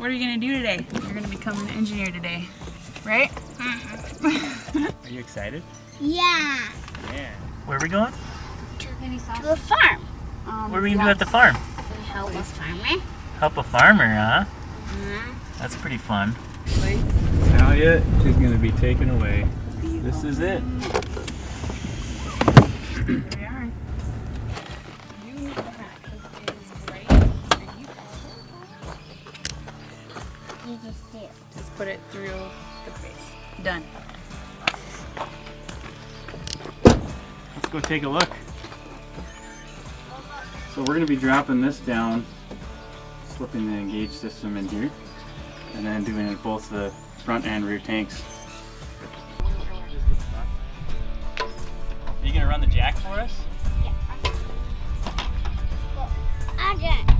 What are you gonna do today? You're gonna become an engineer today, right? Are you excited? Yeah. Yeah. Where are we going? To a farm. What are we gonna do at the farm? Help a farmer. Help a farmer, huh? That's pretty fun. Talia is gonna be taken away. This is it. Here we are. You need that because it is bright. Are you You just do. Just put it through the face. Done. Let's go take a look. So we're gonna be dropping this down, slipping the engage system in here, and then doing it both the front and rear tanks. Are you gonna run the jack for us? Yeah. Well, I did.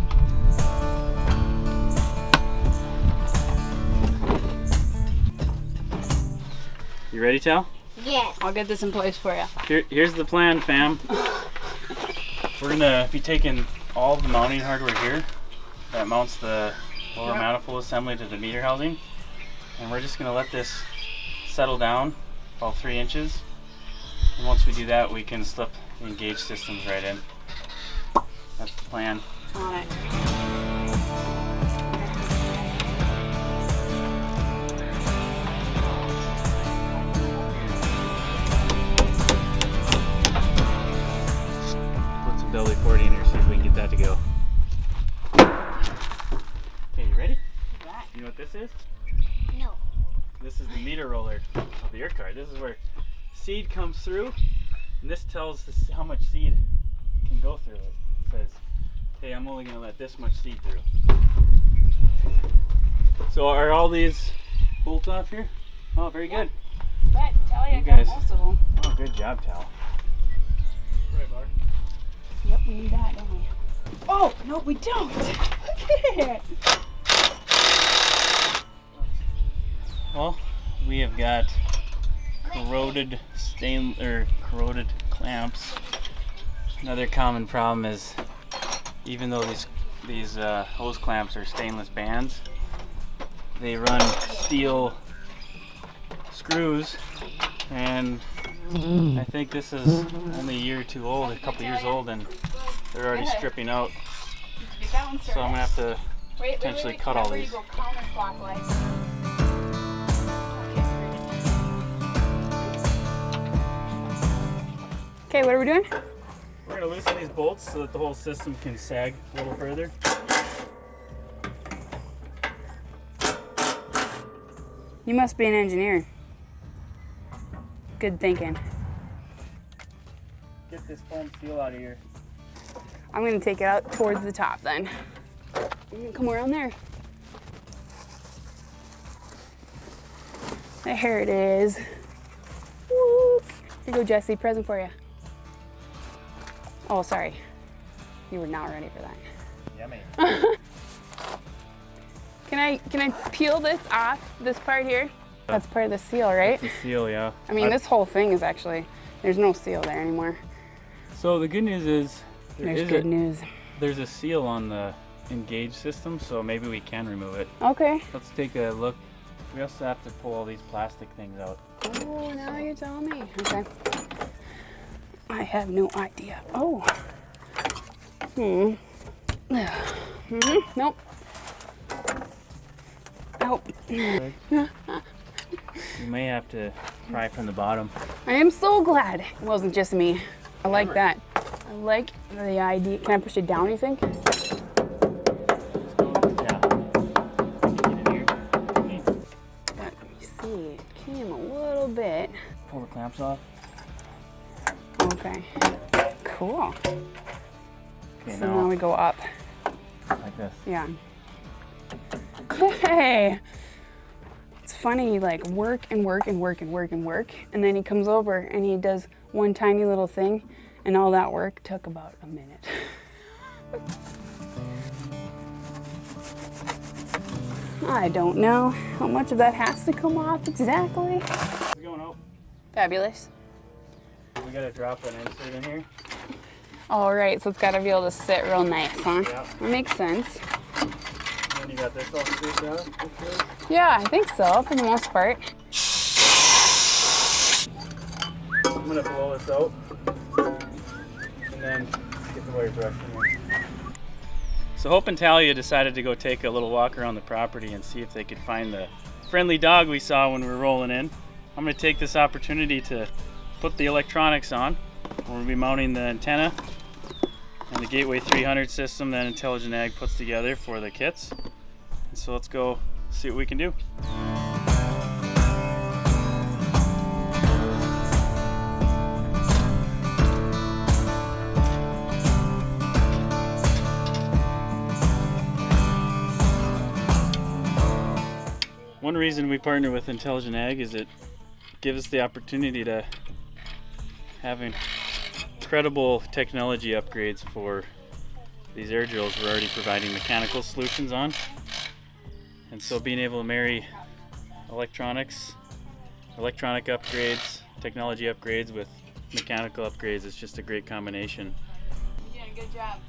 You ready, Tal? Yes. I'll get this in place for you. Here's the plan, fam. We're gonna be taking all the mounting hardware here that mounts the lower manifold assembly to the meter housing, and we're just gonna let this settle down about 3 inches. And once we do that, we can slip the engage systems right in. That's the plan. On it. Put some WD-40 in here, see if we can get that to go. Okay, you ready? You know what this is? No. This is the meter roller of the earth car. This is where seed comes through, and this tells us how much seed can go through it. It says, hey, I'm only going to let this much seed through. So are all these bolts off here? Oh, very good. But Talia You got guys- most of them. Oh, good job, Tal. Right, Bar. Yep, we need that, don't we? Oh, no, we don't. Look at it. Well, we have got corroded corroded clamps. Another common problem is, even though these hose clamps are stainless bands, they run steel screws, and I think this is only a year or two old, a couple years old, and they're already stripping out. So I'm gonna have to potentially cut all these. Okay, what are we doing? We're gonna loosen these bolts so that the whole system can sag a little further. You must be an engineer. Good thinking. Get this foam seal out of here. I'm gonna take it out towards the top then. I'm gonna come around there. There it is. Woo. Here you go, Jesse. Present for you. Oh, sorry. You were not ready for that. Yummy. Can I peel this off, this part here? That's part of the seal, right? It's a seal, yeah. I mean, this whole thing is actually, there's no seal there anymore. So the good news is There's good news. there's a seal on the engage system, so maybe we can remove it. Okay. Let's take a look. We also have to pull all these plastic things out. Oh, now you're telling me. Okay. I have no idea. Oh. Nope. Nope. You may have to pry from the bottom. I am so glad it wasn't just me. I like that. I like the idea. Can I push it down, you think? Yeah. Get in here. Let me see. It came a little bit. Pull the clamps off. Okay. Cool. Okay, So now we go up. like this. Yeah. Hey! It's funny, you like work and work and work and work and work, and then he comes over and he does one tiny little thing, and all that work took about a minute. I don't know how much of that has to come off exactly. It's going out. Fabulous. We gotta drop an insert in here. All right, so it's got to be able to sit real nice, huh? Yeah. That makes sense. We're And you got this all figured out? Yeah, I think so, for the most part. I'm gonna blow this out and then get the wire brush in there. So Hope and Talia decided to go take a little walk around the property and see if they could find the friendly dog we saw when we were rolling in. I'm gonna take this opportunity to put the electronics on. We're gonna be mounting the antenna and the Gateway 300 system that Intelligent Ag puts together for the kits. And so let's go see what we can do. One reason we partner with Intelligent Ag is it gives us the opportunity to have incredible technology upgrades for these air drills we're already providing mechanical solutions on. And so being able to marry electronic upgrades, technology upgrades with mechanical upgrades is just a great combination. Yeah, good job.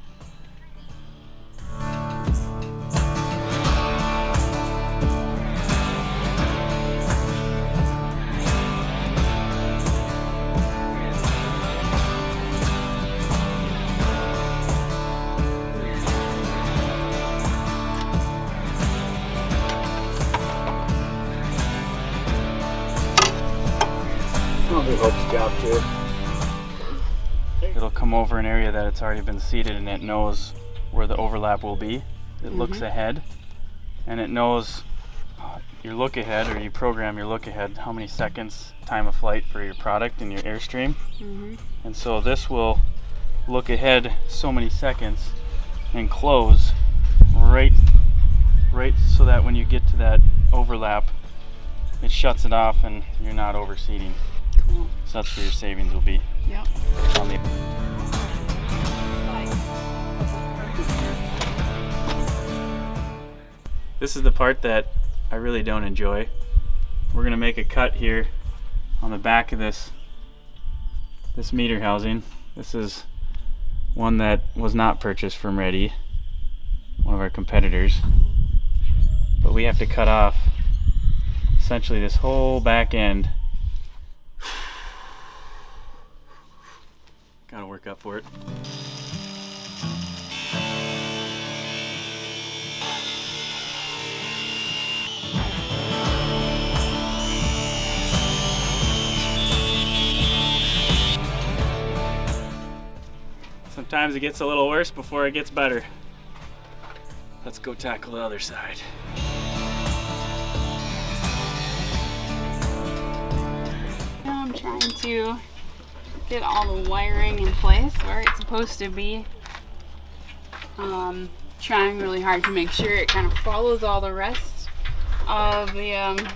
Hope's job too. It'll come over an area that it's already been seeded and it knows where the overlap will be. It looks ahead and it knows your look ahead, or you program your look ahead, how many seconds time of flight for your product and your airstream. And so this will look ahead so many seconds and close right so that when you get to that overlap, it shuts it off and you're not overseeding. Cool. So that's where your savings will be. Yep. On the This is the part that I really don't enjoy. We're gonna make a cut here on the back of this meter housing. This is one that was not purchased from Reddy, one of our competitors. But we have to cut off essentially this whole back end. Gotta work up for it. Sometimes it gets a little worse before it gets better. Let's go tackle the other side. Now I'm trying to get all the wiring in place where it's supposed to be. Trying really hard to make sure it kind of follows all the rest of the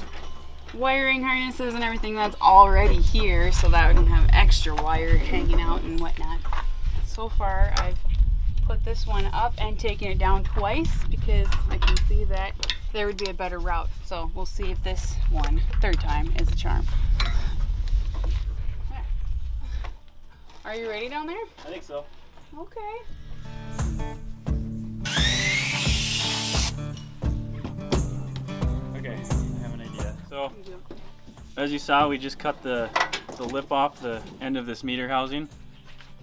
wiring harnesses and everything that's already here, so that we don't have extra wire hanging out and whatnot. So far I've put this one up and taken it down twice because I can see that there would be a better route. So we'll see if this one, third time, is a charm. Are you ready down there? I think so. Okay. Okay, I have an idea. So, as you saw, we just cut the lip off the end of this meter housing,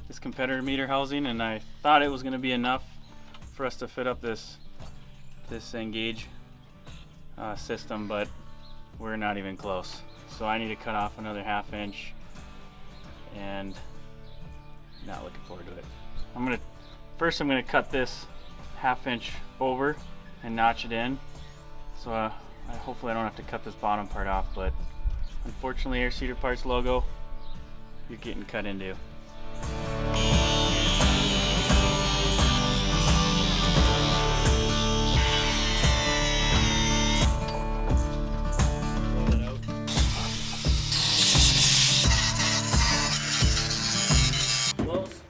this competitor meter housing, and I thought it was going to be enough for us to fit up this Engage system, but we're not even close. So I need to cut off another 1/2 inch, and not looking forward to it. I'm gonna cut this 1/2 inch over and notch it in. So hopefully I don't have to cut this bottom part off, but unfortunately Air Cedar Parts logo, you're getting cut into.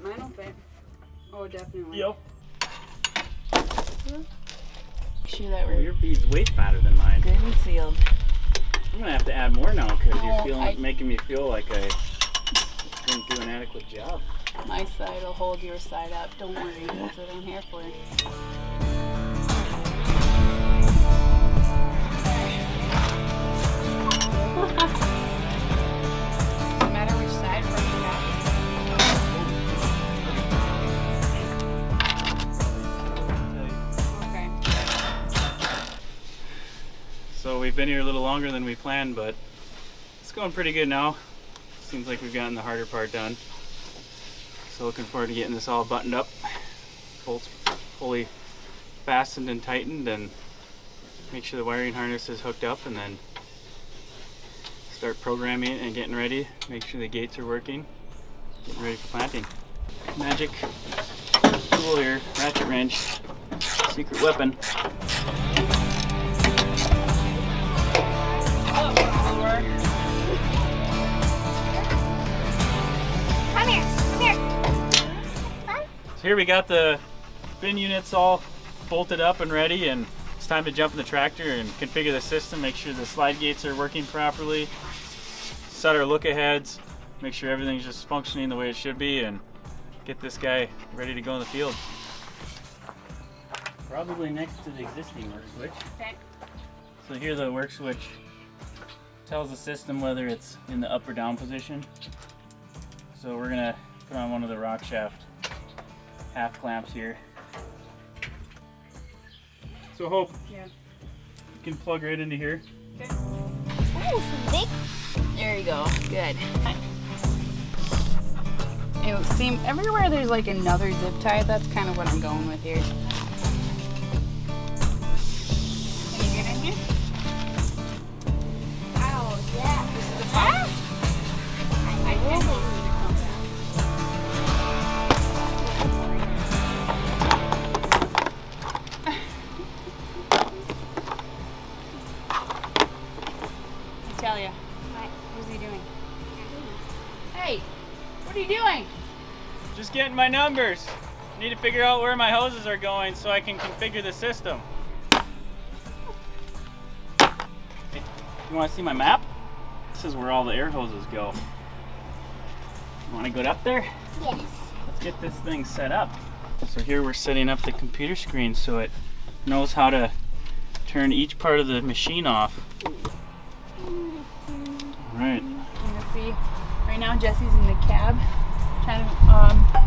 Mine will fit. Oh, definitely. Yep. Sure that Well, we're your bead's way fatter than mine. good and sealed. I'm gonna have to add more now because No, you're making me feel like I didn't do an adequate job. My side will hold your side up. Don't worry, that's what I'm here for. we've been here a little longer than we planned, but it's going pretty good now. Seems like we've gotten the harder part done. So looking forward to getting this all buttoned up, bolts fully fastened and tightened, and make sure the wiring harness is hooked up, and then start programming it and getting ready. Make sure the gates are working, getting ready for planting. Magic tool here, ratchet wrench, secret weapon. Come here. Come here. So here we got the bin units all bolted up and ready, and it's time to jump in the tractor and configure the system, make sure the slide gates are working properly, set our look aheads, make sure everything's just functioning the way it should be, and get this guy ready to go in the field. Probably next to the existing work switch. Okay. So here the work switch tells the system whether it's in the up or down position. So we're gonna put on one of the rock shaft half clamps here. So Hope, Yeah. you can plug right into here. Okay. Ooh, some big. There you go. Good. It would seem everywhere there's like another zip tie. That's kind of what I'm going with here. Can you get in here? Oh, yeah. This is the top. I will. Tell ya. What's he doing? Hey, what are you doing? Just getting my numbers. Need to figure out where my hoses are going so I can configure the system. Hey, you want to see my map? This is where all the air hoses go. You want to go up there? Yes. Let's get this thing set up. So here we're setting up the computer screen so it knows how to turn each part of the machine off. Alright. You can see right now Jesse's in the cab trying to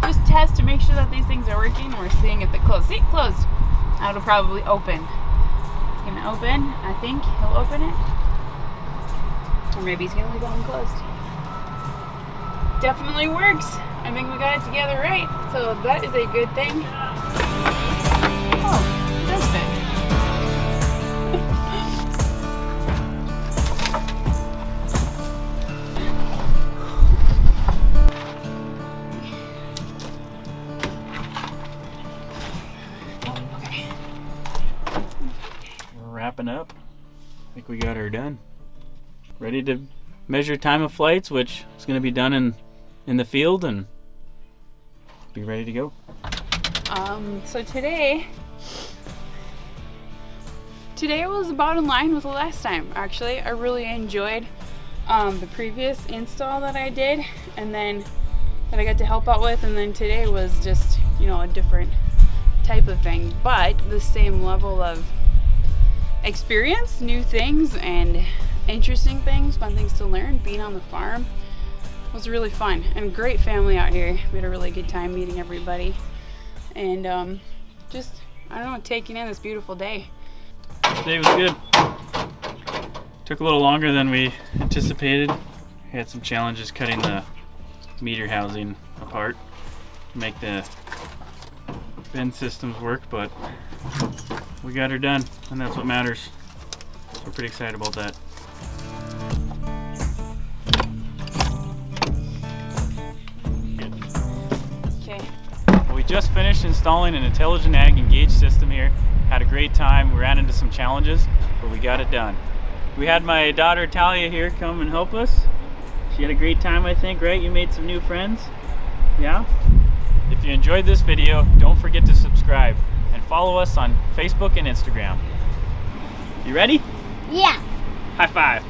just test to make sure that these things are working. We're seeing if it closed. See, it closed. Now it'll probably open. It's gonna open. I think he'll open it. Or maybe he's gonna leave it closed. Definitely works. I think we got it together right. So that is a good thing. Oh, it does fit. Wrapping up. I think we got her done. Ready to measure time of flights, which is going to be done in the field, and be ready to go. So today was about in line with the last time. Actually, I really enjoyed the previous install that I did, and then that I got to help out with, and then today was just, you know, a different type of thing, but the same level of experience, new things and interesting things, fun things to learn. Being on the farm was really fun, and great family out here. We had a really good time meeting everybody, and just, I don't know, taking in this beautiful day. Today was good. Took a little longer than we anticipated. We had some challenges cutting the meter housing apart to make the bin systems work, but we got her done, and that's what matters. So we're pretty excited about that. Good. Okay. Well, we just finished installing an intelligent ag engage system here. Had a great time. We ran into some challenges, but we got it done. We had my daughter Talia here come and help us. She had a great time, I think, right? You made some new friends? Yeah? If you enjoyed this video, don't forget to subscribe and follow us on Facebook and Instagram. You ready? Yeah. High five.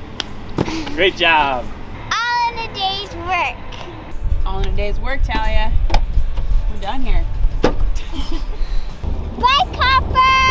Great job. All in a day's work. All in a day's work, Talia. We're done here. Bye, Copper!